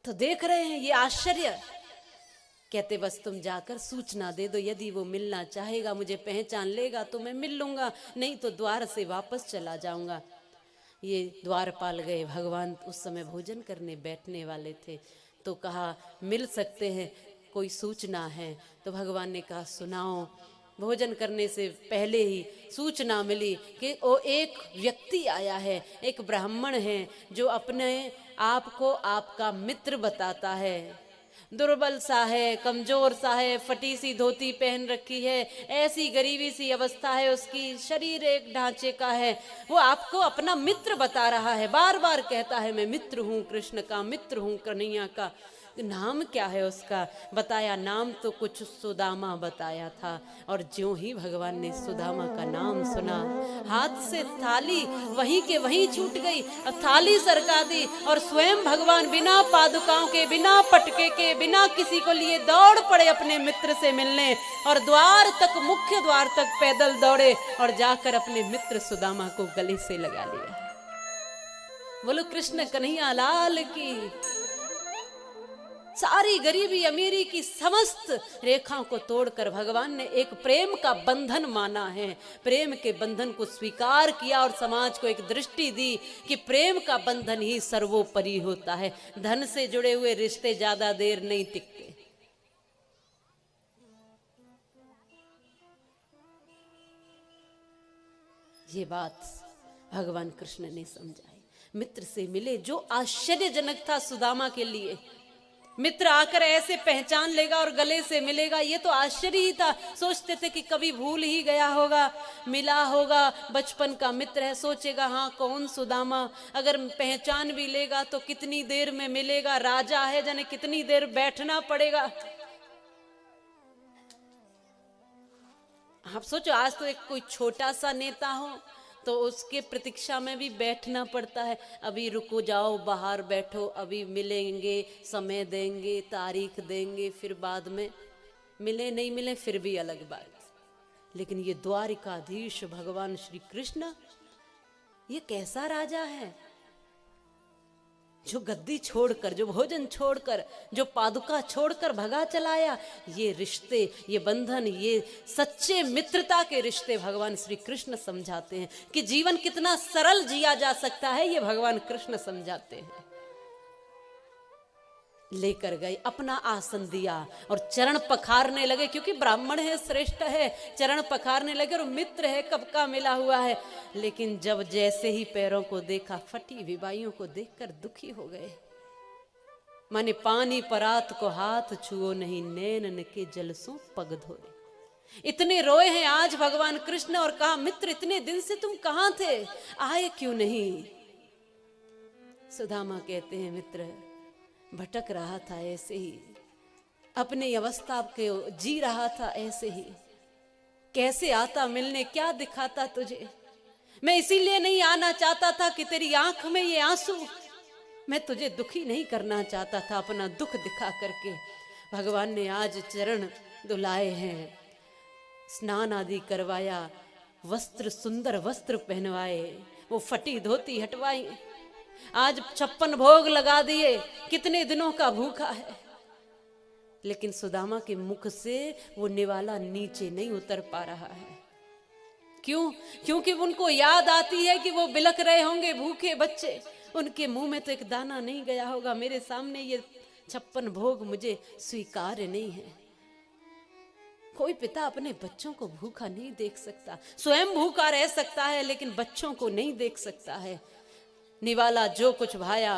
तो देख रहे हैं ये आश्चर्य। कहते बस तुम जाकर सूचना दे दो, यदि वो मिलना चाहेगा, मुझे पहचान लेगा तो मैं मिल लूंगा, नहीं तो द्वार से वापस चला जाऊंगा। ये द्वारपाल गए, भगवान उस समय भोजन करने बैठने वाले थे, तो कहा मिल सकते हैं, कोई सूचना है? तो भगवान ने कहा सुनाओ। भोजन करने से पहले ही सूचना मिली कि वो एक व्यक्ति आया है, एक ब्राह्मण है, जो अपने आप को आपका मित्र बताता है। दुर्बल सा है, कमजोर सा है, फटी सी धोती पहन रखी है, ऐसी गरीबी सी अवस्था है उसकी, शरीर एक ढांचे का है, वो आपको अपना मित्र बता रहा है। बार बार कहता है मैं मित्र हूँ, कृष्ण का मित्र हूँ, कन्हैया का। नाम क्या है उसका? बताया नाम तो कुछ सुदामा बताया था। और ज्यों ही भगवान ने सुदामा का नाम सुना, हाथ से थाली वहीं के वहीं छूट गई, थाली सरका दी और स्वयं भगवान बिना पादुकाओं के, बिना पटके के, बिना किसी को लिए दौड़ पड़े अपने मित्र से मिलने, और द्वार तक, मुख्य द्वार तक पैदल दौड़े और जाकर अपने मित्र सुदामा को गले से लगा लिया। बोलो कृष्ण कन्हैया लाल की। सारी गरीबी अमीरी की समस्त रेखाओं को तोड़कर भगवान ने एक प्रेम का बंधन माना है, प्रेम के बंधन को स्वीकार किया और समाज को एक दृष्टि दी कि प्रेम का बंधन ही सर्वोपरि होता है। धन से जुड़े हुए रिश्ते ज्यादा देर नहीं टिकते। ये बात भगवान कृष्ण ने समझाई। मित्र से मिले, जो आश्चर्यजनक था सुदामा के लिए। मित्र आकर ऐसे पहचान लेगा और गले से मिलेगा, ये तो आश्चर्य ही था। सोचते थे कि कभी भूल ही गया होगा, मिला होगा, बचपन का मित्र है, सोचेगा हाँ कौन सुदामा। अगर पहचान भी लेगा तो कितनी देर में मिलेगा, राजा है जाने कितनी देर बैठना पड़ेगा। आप सोचो आज तो एक कोई छोटा सा नेता हो तो उसके प्रतीक्षा में भी बैठना पड़ता है। अभी रुको जाओ, बाहर बैठो, अभी मिलेंगे, समय देंगे, तारीख देंगे, फिर बाद में मिले नहीं मिले फिर भी अलग बात। लेकिन ये द्वारिकाधीश भगवान श्री कृष्ण, ये कैसा राजा है जो गद्दी छोड़कर, जो भोजन छोड़कर, जो पादुका छोड़कर भगा चलाया। ये रिश्ते, ये बंधन, ये सच्चे मित्रता के रिश्ते भगवान श्री कृष्ण समझाते हैं कि जीवन कितना सरल जिया जा सकता है। ये भगवान कृष्ण समझाते हैं। लेकर गए, अपना आसन दिया और चरण पखारने लगे, क्योंकि ब्राह्मण है, श्रेष्ठ है, चरण पखारने लगे और मित्र है, कब का मिला हुआ है। लेकिन जब जैसे ही पैरों को देखा, फटी विवाइयों को देखकर दुखी हो गए। माने पानी परात को हाथ छुओ नहीं, नैनन के जलसों पग धोए। इतने रोए हैं आज भगवान कृष्ण और कहा मित्र इतने दिन से तुम कहां थे, आए क्यों नहीं? सुदामा कहते हैं मित्र भटक रहा था ऐसे ही, अपनी अवस्था के जी रहा था ऐसे ही। कैसे आता मिलने, क्या दिखाता तुझे? मैं इसीलिए नहीं आना चाहता था कि तेरी आंख में ये आंसू, मैं तुझे दुखी नहीं करना चाहता था अपना दुख दिखा करके। भगवान ने आज चरण धुलाए हैं, स्नान आदि करवाया, वस्त्र, सुंदर वस्त्र पहनवाए, वो फटी धोती हटवाई, आज 56 भोग लगा दिए। कितने दिनों का भूखा है, लेकिन सुदामा के मुख से वो निवाला नीचे नहीं उतर पा रहा है। क्यों? क्योंकि उनको याद आती है कि वो बिलख रहे होंगे भूखे बच्चे, उनके मुंह में तो एक दाना नहीं गया होगा। मेरे सामने ये 56 भोग मुझे स्वीकार नहीं है। कोई पिता अपने बच्चों को भूखा नहीं देख सकता, स्वयं भूखा रह सकता है लेकिन बच्चों को नहीं देख सकता है। निवाला जो कुछ भाया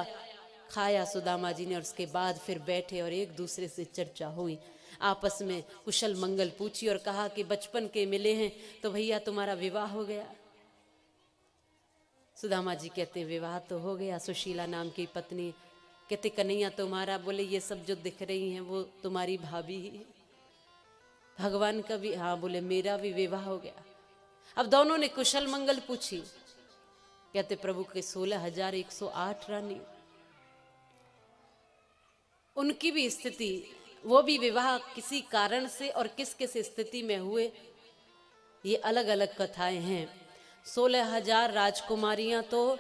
खाया सुदामा जी ने, और उसके बाद फिर बैठे और एक दूसरे से चर्चा हुई, आपस में कुशल मंगल पूछी और कहा कि बचपन के मिले हैं तो भैया तुम्हारा विवाह हो गया? सुदामा जी कहते विवाह तो हो गया, सुशीला नाम की पत्नी। कहते कन्हैया तुम्हारा? बोले ये सब जो दिख रही हैं वो तुम्हारी भाभी ही है। भगवान का भी? हाँ। बोले मेरा भी विवाह हो गया। अब दोनों ने कुशल मंगल पूछी। कहते प्रभु के 16,108 रानी, उनकी भी स्थिति, वो भी विवाह किसी कारण से और किस किस स्थिति में हुए, ये अलग अलग कथाएं हैं। 16,000 राजकुमारियां तो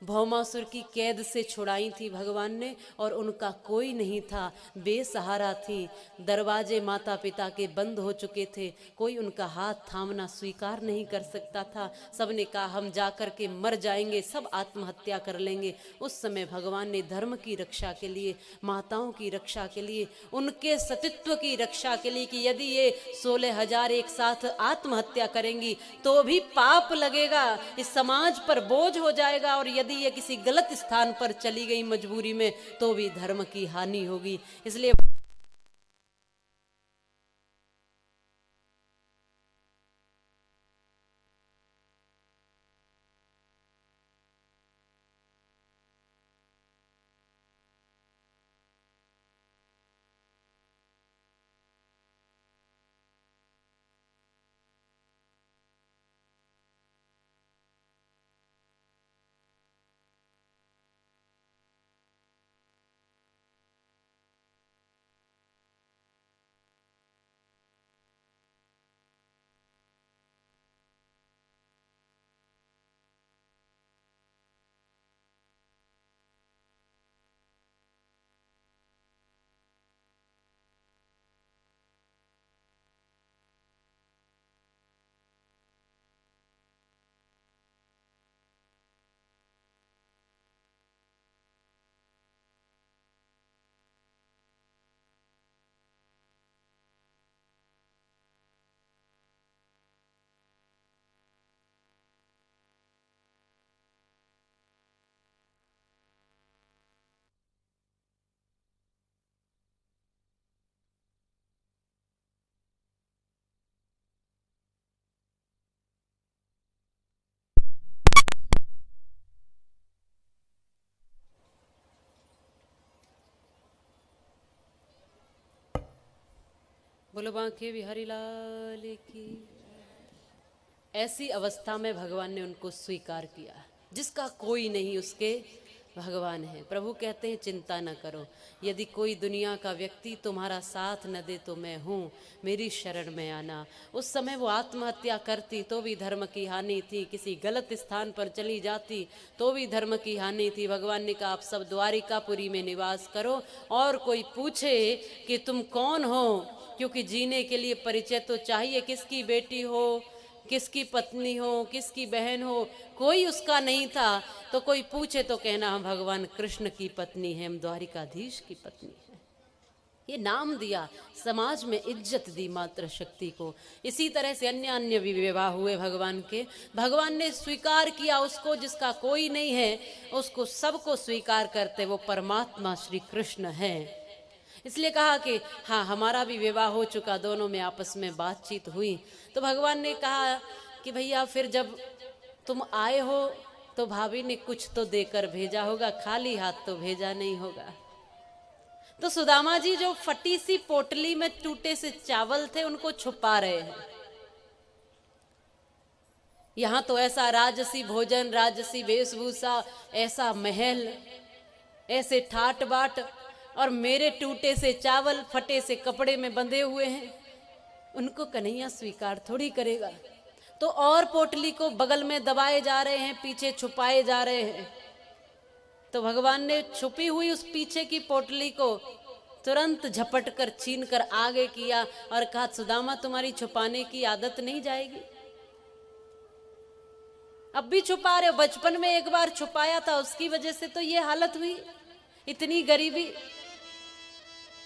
भौमासुर की कैद से छुड़ाई थी भगवान ने, और उनका कोई नहीं था, बेसहारा थी। दरवाजे माता पिता के बंद हो चुके थे, कोई उनका हाथ थामना स्वीकार नहीं कर सकता था। सबने कहा हम जाकर के मर जाएंगे, सब आत्महत्या कर लेंगे। उस समय भगवान ने धर्म की रक्षा के लिए, माताओं की रक्षा के लिए, उनके सतीत्व की रक्षा के लिए कि यदि ये 16,000 एक साथ आत्महत्या करेंगी तो भी पाप लगेगा, इस समाज पर बोझ हो जाएगा, और यदि ये किसी गलत स्थान पर चली गई मजबूरी में तो भी धर्म की हानि होगी। इसलिए बोलो बांके बिहारी लाल की। ऐसी अवस्था में भगवान ने उनको स्वीकार किया, जिसका कोई नहीं उसके भगवान है। प्रभु कहते हैं चिंता न करो, यदि कोई दुनिया का व्यक्ति तुम्हारा साथ न दे तो मैं हूँ, मेरी शरण में आना। उस समय वो आत्महत्या करती तो भी धर्म की हानि थी, किसी गलत स्थान पर चली जाती तो भी धर्म की हानि थी। भगवान ने कहा आप सब द्वारिकापुरी में निवास करो, और कोई पूछे कि तुम कौन हो, क्योंकि जीने के लिए परिचय तो चाहिए, किसकी बेटी हो, किसकी पत्नी हो, किसकी बहन हो, कोई उसका नहीं था। तो कोई पूछे तो कहना हम भगवान कृष्ण की पत्नी है, हम द्वारिकाधीश की पत्नी है। ये नाम दिया, समाज में इज्जत दी मातृ शक्ति को। इसी तरह से अन्य अन्य भी विवाह हुए भगवान के। भगवान ने स्वीकार किया उसको जिसका कोई नहीं है, उसको सबको स्वीकार करते वो परमात्मा श्री कृष्ण है। इसलिए कहा कि हाँ हमारा भी विवाह हो चुका, दोनों में आपस में बातचीत हुई। तो भगवान ने कहा कि भैया फिर जब तुम आए हो तो भाभी ने कुछ तो देकर भेजा होगा, खाली हाथ तो भेजा नहीं होगा। तो सुदामा जी जो फटी सी पोटली में टूटे से चावल थे उनको छुपा रहे हैं। यहां तो ऐसा राजसी भोजन, राजसी वेशभूषा, ऐसा महल, ऐसे ठाट बाट, और मेरे टूटे से चावल फटे से कपड़े में बंधे हुए हैं, उनको कन्हैया स्वीकार थोड़ी करेगा। तो और पोटली को बगल में दबाए जा रहे हैं, पीछे छुपाए जा रहे हैं। तो भगवान ने छुपी हुई उस पीछे की पोटली को तुरंत झपट कर छीन कर आगे किया और कहा सुदामा तुम्हारी छुपाने की आदत नहीं जाएगी, अब भी छुपा रहे हो, बचपन में एक बार छुपाया था उसकी वजह से तो ये हालत हुई, इतनी गरीबी।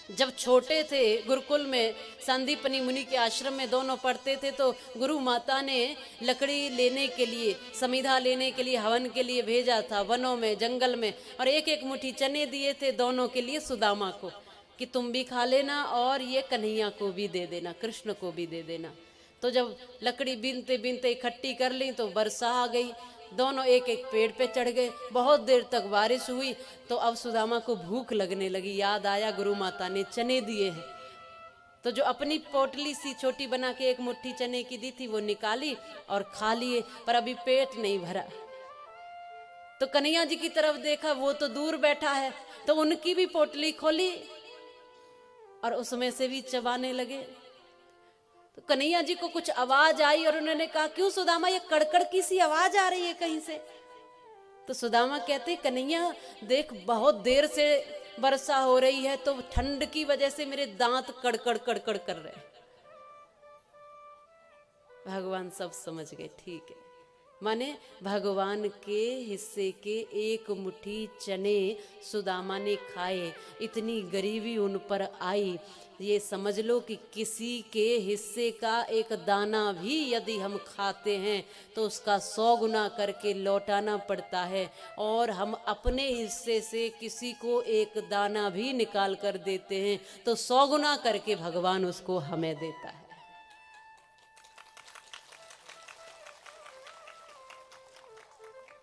जब छोटे थे गुरुकुल में संदीपनी मुनि के आश्रम में दोनों पढ़ते थे, तो गुरु माता ने लकड़ी लेने के लिए, समिधा लेने के लिए, हवन के लिए भेजा था वनों में, जंगल में, और एक एक मुट्ठी चने दिए थे दोनों के लिए, सुदामा को, कि तुम भी खा लेना और ये कन्हैया को भी दे देना, कृष्ण को भी दे देना। तो जब लकड़ी बीनते बीनते इकट्ठी कर ली तो वर्षा आ गई, दोनों एक एक पेड़ पे चढ़ गए, बहुत देर तक बारिश हुई। तो अब सुदामा को भूख लगने लगी, याद आया गुरु माता ने चने दिए हैं, तो जो अपनी पोटली सी छोटी बना के एक मुट्ठी चने की दी थी वो निकाली और खा लिए, पर अभी पेट नहीं भरा। तो कन्हैया जी की तरफ देखा, वो तो दूर बैठा है, तो उनकी भी पोटली खोली और उसमें से भी चबाने लगे। तो कन्हैया जी को कुछ आवाज आई और उन्होंने कहा क्यों सुदामा, ये कड़कड़ की सी आवाज आ रही है कहीं से। तो सुदामा कहते कन्हैया देख बहुत देर से वर्षा हो रही है तो ठंड की वजह से मेरे दांत कड़कड़ कड़कड़ कर रहे हैं। भगवान सब समझ गए, ठीक है, माने भगवान के हिस्से के एक मुट्ठी चने सुदामा ने खाए, इतनी गरीबी उन पर आई। ये समझ लो कि किसी के हिस्से का एक दाना भी यदि हम खाते हैं तो उसका 100 गुना करके लौटाना पड़ता है, और हम अपने हिस्से से किसी को एक दाना भी निकाल कर देते हैं तो 100 गुना करके भगवान उसको हमें देता है।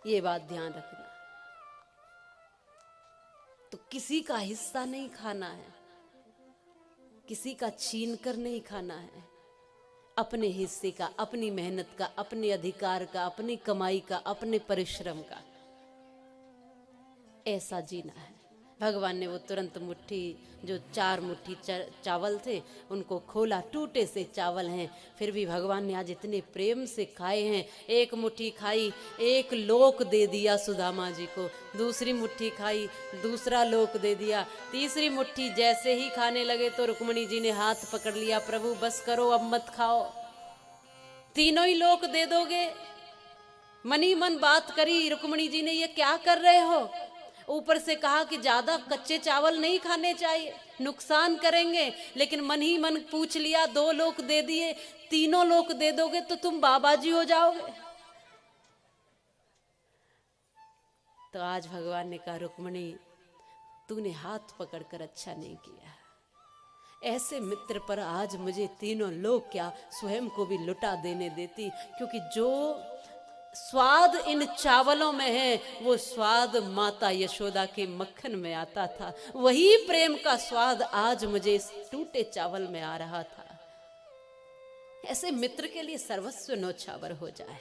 ये बात ध्यान रखना। तो किसी का हिस्सा नहीं खाना है, किसी का छीन कर नहीं खाना है, अपने हिस्से का, अपनी मेहनत का, अपने अधिकार का, अपनी कमाई का, अपने परिश्रम का, ऐसा जीना है। भगवान ने वो तुरंत मुट्ठी, जो 4 मुट्ठी चावल थे उनको खोला, टूटे से चावल हैं, फिर भी भगवान ने आज इतने प्रेम से खाए हैं। एक मुट्ठी खाई, 1 लोक दे दिया सुदामा जी को, दूसरी मुट्ठी खाई, दूसरा लोक दे दिया, तीसरी मुट्ठी जैसे ही खाने लगे तो रुक्मिणी जी ने हाथ पकड़ लिया, प्रभु बस करो, अब मत खाओ, तीनों ही लोक दे दोगे। मन ही मन बात करी रुक्मिणी जी ने, ये क्या कर रहे हो। ऊपर से कहा कि ज्यादा कच्चे चावल नहीं खाने चाहिए, नुकसान करेंगे, लेकिन मन ही मन पूछ लिया, 2 लोक दे दिए, तीनों लोक दे दोगे तो तुम बाबाजी हो जाओगे। तो आज भगवान ने कहा रुक्मिणी तूने हाथ पकड़कर अच्छा नहीं किया, ऐसे मित्र पर आज मुझे तीनों लोग क्या स्वयं को भी लुटा देने देती, क्योंकि जो स्वाद इन चावलों में है वो स्वाद माता यशोदा के मक्खन में आता था, वही प्रेम का स्वाद आज मुझे इस टूटे चावल में आ रहा था। ऐसे मित्र के लिए सर्वस्व न्योछावर हो जाए।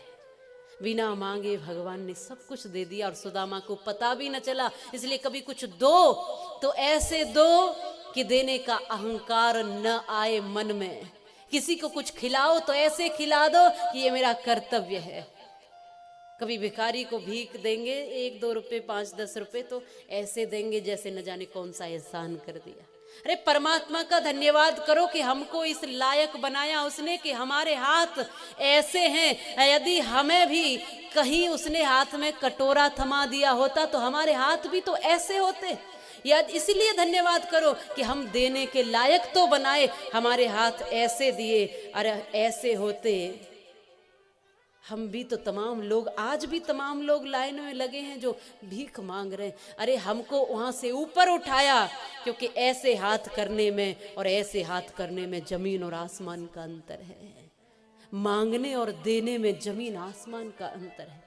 बिना मांगे भगवान ने सब कुछ दे दिया और सुदामा को पता भी न चला। इसलिए कभी कुछ दो तो ऐसे दो कि देने का अहंकार न आए मन में। किसी को कुछ खिलाओ तो ऐसे खिला दो कि ये मेरा कर्तव्य है। कभी भिखारी को भीख देंगे 1-2 रुपए 5-10 रुपए तो ऐसे देंगे जैसे न जाने कौन सा एहसान कर दिया। अरे परमात्मा का धन्यवाद करो कि हमको इस लायक बनाया उसने कि हमारे हाथ ऐसे हैं। यदि हमें भी कहीं उसने हाथ में कटोरा थमा दिया होता तो हमारे हाथ भी तो ऐसे होते। या इसलिए धन्यवाद करो कि हम देने के लायक तो बनाए, हमारे हाथ ऐसे दिए। अरे ऐसे होते हम भी तो तमाम लोग, आज भी तमाम लोग लाइन में लगे हैं जो भीख मांग रहे हैं। अरे हमको वहां से ऊपर उठाया, क्योंकि ऐसे हाथ करने में और ऐसे हाथ करने में जमीन और आसमान का अंतर है। मांगने और देने में जमीन आसमान का अंतर है।